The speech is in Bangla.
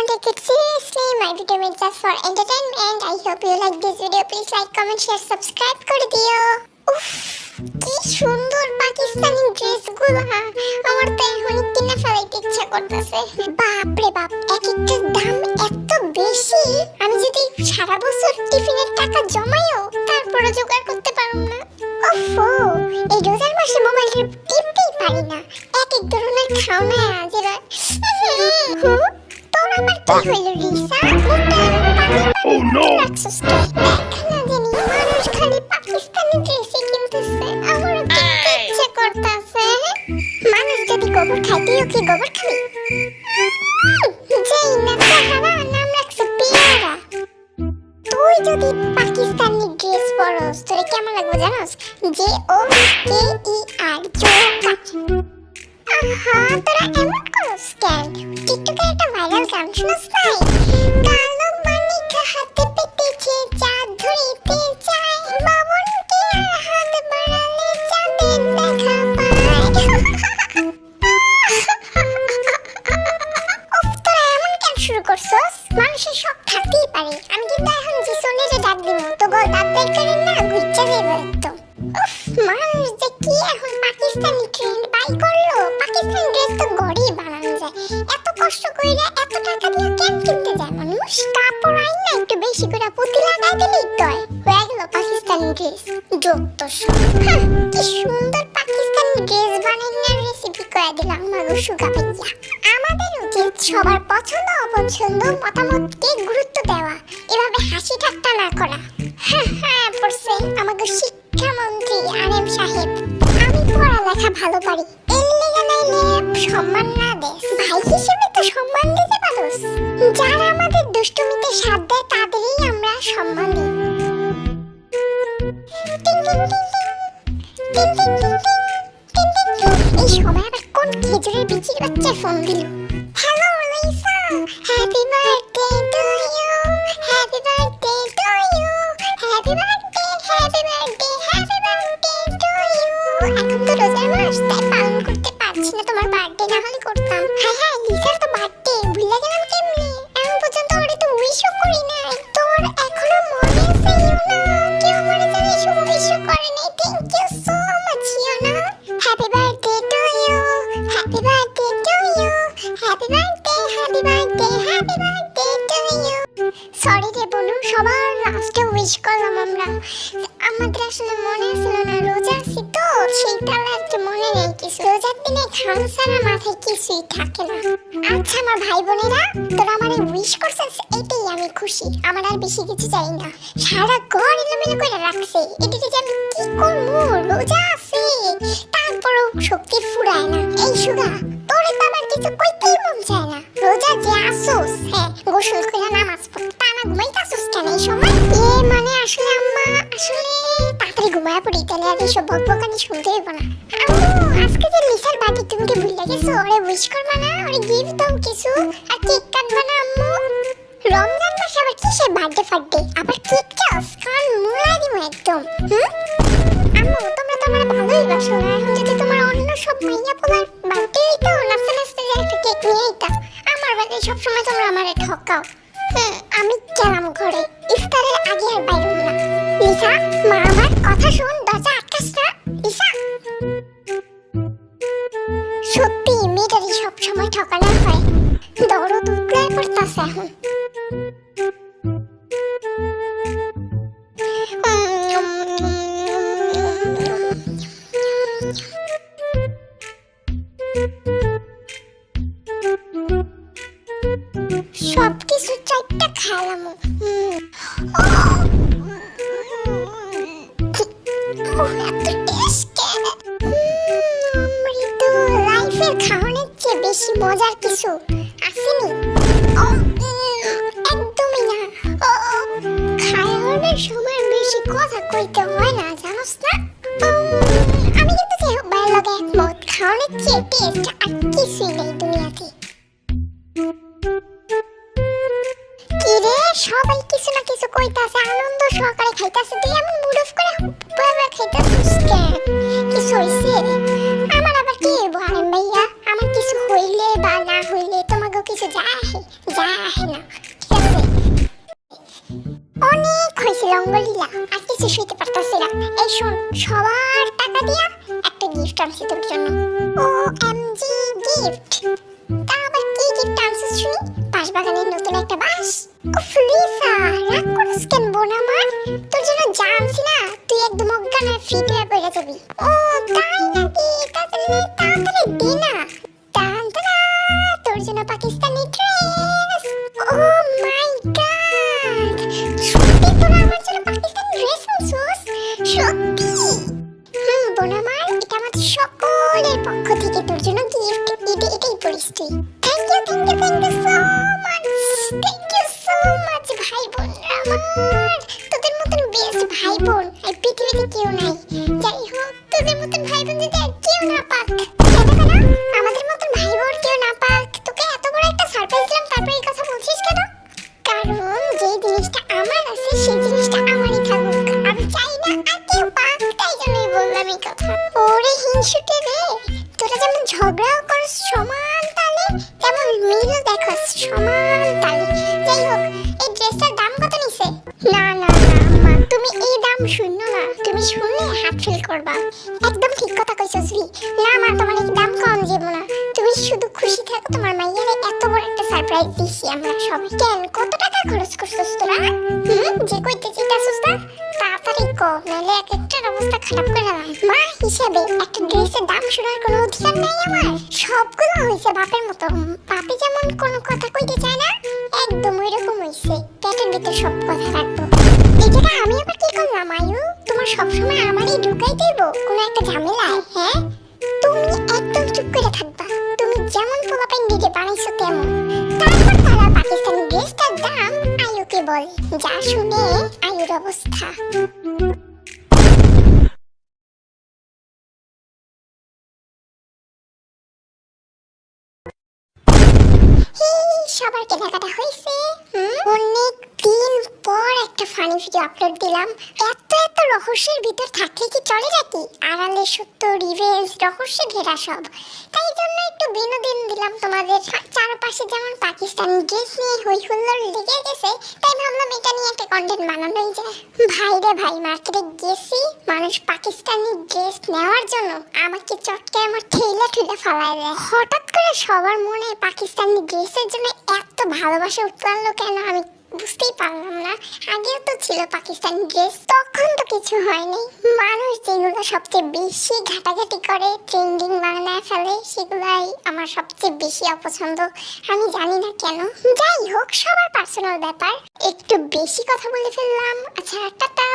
don't take it seriously. My video is just for entertainment. I hope you like this video. Please like, comment, share, subscribe করে দিও। উফ, কি সুন্দর পাকিস্তানি ড্রেসগুলো। আমার তো এখন কিনে ফেলাইতে ইচ্ছা করতেছে। বাপ রে বাপ, এক একটার দাম এত বেশি। আমি যদি সারা বছর টিফিনের টাকা জমাইও তারপরে জোগাড় করতে পারবো না। ওফো, এই রোজার মাসে মোবাইলের টিপতেই পারি না। এক এক ধরনের খাওনা যেটা তোর আমার কি হইল রিসা? রাখছিস কে? দেখা না জানি মানুষ খালি পাকিস্তানি ড্রেসই কিনতেছে। আমারও কিনতে ইচ্ছে করতেছে। মানুষ যদি গোবর খাইতেও কি গোবর খাবি? যেই না সাহারা নাম রাখছে পিয়ারা। তুই যদি পাকিস্তানি ড্রেস পরস তোরে কেমন লাগবে জানোস? JOKER Joker. আহা, তোরা এমন করস কেন? টিকটকে একটা ভাইরাল গান শুনস নাই? কালো মানিকা হাতে পেতেছে চাঁদ ধরিতে চায়, বাবনকে আর হাত বাড়ালে চাঁদের দেখা পায়। তোরা এমন কেন শুরু করছস? মানুষের শখ থাকতেই পারে। আমি কিন্তু এখন জিসনের ডাক দিব তো গো দাঁত বের করেন না ঘুরছে যাবে একদম। মানুষ যে কি এখন পাকিস্তানি ট্রেন্ড বাই করলো। পাকিস্তানি ড্রেস তো ঘরেই বানানো যায়। এত কষ্ট কইরা এত টাকা দিয়ে কেন কিনতে যায় মানুষ? কাপড় আইন না একটু বেশি করে পুঁতি লাগাই দিলেই তো হয়। হয়ে গেল পাকিস্তানি ড্রেস। যত সব কি সুন্দর পাকিস্তানি ড্রেস বানানোর রেসিপি করে দিলাম মাগো সুগা ভাইয়া। আমাদের উচিত সবার পছন্দ অপছন্দ মতামতকে গুরুত্ব দেওয়া, এভাবে হাসি ঠাট্টা না করা। হ্যাঁ পড়ছে আমাদের শিক্ষামন্ত্রী আরেম সাহেব। আমি পড়ালেখা ভালো পারি, এর লেগে নাইলে সম্মান না দে। ভাই হিসেবে তো সম্মান দিতে পারোস। যারা আমাদের দুষ্টুমিতে সাথ দেয় তাদেরই আমরা সম্মান দিই। এই সময় আবার কোন খেজুরের বিচির বাচ্চা ফোন দিল? Hello Lisa, happy birthday to you, happy birthday to you, happy birthday, happy birthday, happy birthday to you. এখন তো রোজার মাস, তাই পালন করতে পারছি না। তোমার বার্থডে না হলে করতাম। হ্যাঁ লিসার তো বার্থডে, ভুলে গেলাম কেমনে? এখন পর্যন্ত ওরে তো উইশও করি নাই। তোর এখনো মনে আছে ইউনা? কেউ মনে জানি উইশও করে নাই। থ্যাংক ইউ সো মাচ ইউনা। Happy birthday to you, happy birthday to you, happy birthday, happy birthday, happy birthday to you. Sorry রে বনু, সবার লাস্টে উইশ করলাম আমরা। আমাদের আসলে মনে ছিল না, রোজা আছি তো সেই তাহলে আর কি মনে নেই কিছু। রোজার দিনে খান ছাড়া মাথায় কিছুই থাকে না। আচ্ছা আমার ভাই বোনেরা, তোরা আমারে উইশ করছিস এতেই আমি খুশি। আমার আর বেশি কিছু চাই না। সারা ঘর এলোমেলো করে রাখছে, এদিকে যে আমি কি করবো? রোজা আছে তারপরও শক্তি ফুরায় না। এই সুগা, তোরে তো আবার কিছু কইতেই মন চায় না। রোজা যে আসোস, হ্যাঁ গোসল করে নামাজ পড়তে, তা না ঘুমাইতাছোস কেন এই সময়? মানে আসলে আম্মা, আসলে তাড়াতাড়ি ঘুমায় পড়ি, তাহলে আর এইসব বকবকানি শুনতে হইব না। আম্মু, আজকে যে লিসার বার্থডে, তুমি কি ভুলে গেছো? ওরে উইশ করবা না? ওরে গিফট দাও কিছু, আর কেক কাটবা না আম্মু? রমজান মাসে আবার কিসের বার্থডে ফার্থডে? আবার কেক চাস? কারণ মুলাই দিব একদম। আম্মু, তোমরা তো আমার ভালোই বাসো না। এখন যদি তোমার অন্য সব মাইয়া পোলার বার্থডে হইতো, নাচতে নাচতে যে একটা কেক নিয়ে আইতা। আমার বাড়ি সবসময় তোমরা আমারে ঠকাও। আমি গেলাম ঘরে, ইফতারের আগে আর বাইরে হবো না। লিসা, মা আমার কথা শোন, দরজা আটকাস না। লিসা, সত্যি মেয়েটারই সবসময় ঠকানো হয়। দরদ উতলায় পড়তাছে এখন। সবকিছু চারটা খাইলাম। লাইফের খাওয়ানোর চেয়ে বেশি মজার কিছু আসেনি। একদমই না। খাওয়ানোর সময় বেশি কথা কইতে হয় না, জানোস না? আমি কিন্তু যে ভালো লাগে একমত। খাওয়ানোর চেয়ে টেস্ট আর কিছুই নেই দুনিয়াতে। কিরে, সবাই কিছু না কিছু কইতাছে, আনন্দ সহকারে খাইতাছে, তুই এমন মুড অফ করে খাইতাছিস কেন? কিছু হইছে? আমার আবার কি হইব আরেম ভাইয়া? আমার কিছু হইলে বা না হইলে তোমাকেও কিছু যায়? যা আহে না, ঠিক আছে? অনেক হয়েছে লঙ্গলীলা, আর কিছু শুইতে পারতাছি না। এই শোন, সবার টাকা দিয়া একটা গিফট আনছি তোর জন্য। ও এমজি গিফট? তা আবার কি গিফট আনছিস শুনি? বাঁশবাগানের নতুন একটা বাঁশ? উফ লিসা, রাগ করছিস কেন বোন আমার? তোর জন্য যা আনছি না, তুই একদম অজ্ঞান আর ফিট হয়ে পড়ে যাবি। ও তাই নাকি? তাড়াতাড়ি দে না। টানটানা, তোর জন্য পাকিস্তানি ড্রেস। ও মাই গড, সত্যি তোরা আমার জন্য পাকিস্তানি ড্রেস আনছিস? সত্যি? বোন আমার, এটা আমাদের সকলের পক্ষ থেকে তোর জন্য গিফট। এটাই পড়িস তুই। Thank you so much, thank you so much ভাই বোনরা আমার। তোদের মতন বেস্ট ভাই বোন এই পৃথিবীতে কেউ নাই। যাই হোক, তোদের মতন ভাই বোন যদি আর কেউ না পাক, আমাদের মতন ভাই বোন কেউ না পাক, তোকে এত বড় একটা সারপ্রাইজ দিলাম, তারপরে এই কথা বলছিস কেন? কারণ যে জিনিসটা আমার আছে সেই জিনিসটা আমারই থাকুক, আমি চাই না আর কেউ পাক, তাই জন্যই বললাম এই কথা। ওরে হিংসুটে রে, তোরা যেমন ঝগড়াও করিস সমান তালে, তেমন মিলও দেখস সমান তালে। যাই হোক, এই ড্রেসটার দাম কত নিছে? না না না মা, তুমি এই দাম শুনো না, তুমি শুনলে হাত ফেল করবা। একদম ঠিক কথা কইছস ভি। না মা, তোমার এই দাম কম দেব না, তুমি শুধু খুশি থাকো, তোমার মাইয়ারে এত বড় একটা সারপ্রাইজ দিছি আমরা সবাই। কেন, কত টাকা খরচ করছস তোরা? যে কইতে চাইতাছস না, তাড়াতাড়ি ক, নাহলে এক একটার অবস্থা খারাপ করে দিলাম। মা হিসাবে একটা ড্রেসের দাম শোনার কোনো অধিকার নাই আমার। সবগুলো হইছে বাপের মতো, বাপে যেমন কোনো কথা কইতে চায় না, একদম ওইরকম হইছে। পেটের ভিতর সব কথা রাখবো। এই জায়গা আমি আবার কি করলাম আয়ু? তোমার সবসময় আমারই ঢুকাই দেব কোনো একটা ঝামেলায়? হ্যাঁ, তুমি একদম চুপ করে থাকবা। তুমি যেমন পোলাপাইন দিতে বানাইছো তেমন। তারপর তারা পাকিস্তানি ড্রেসটার দাম আয়ুকে বলে, যা শুনে আয়ুর অবস্থা। সবার কেনাকাটা হয়েছে? অনেক দিন পর একটা ফানি ভিডিও আপলোড দিলাম। এত এত রহস্যের ভিতর থাকলে কি চলে নাকি? আড়ালে সত্য, রিভেঞ্জ, রহস্যে ঘেরা সব। তাই জন্য একটু বিনোদন দিলাম তোমাদের। চারপাশে যেমন পাকিস্তানি ড্রেস নিয়ে হই হুল্লোড় লেগে গেছে, তাই ভাবলাম এটা নিয়ে একটা কন্টেন্ট বানানোই যায়। ভাই রে ভাই, মার্কেটে গেছি, মানুষ পাকিস্তানি ড্রেস নেওয়ার জন্য আমাকে চটকে আমার ঠেলা ঠেলা ফালায় দেয়। হঠাৎ করে সবার মনে পাকিস্তানি ড্রেসের জন্য এত ভালোবাসা উঠলো কেন আমি বুঝতেই পারলাম না। আগেও তো ছিল পাকিস্তানি ড্রেস, তখন তো কিছু হয়নি। মানুষ যেগুলো সবচেয়ে বেশি ঘাটাঘাটি করে, ট্রেন্ডিং বানায় ফেলে, সেগুলাই আমার সবচেয়ে বেশি অপছন্দ। আমি জানি না কেন। যাই হোক, সবার পার্সোনাল ব্যাপার। একটু বেশি কথা বলে ফেললাম। আচ্ছা টাটা।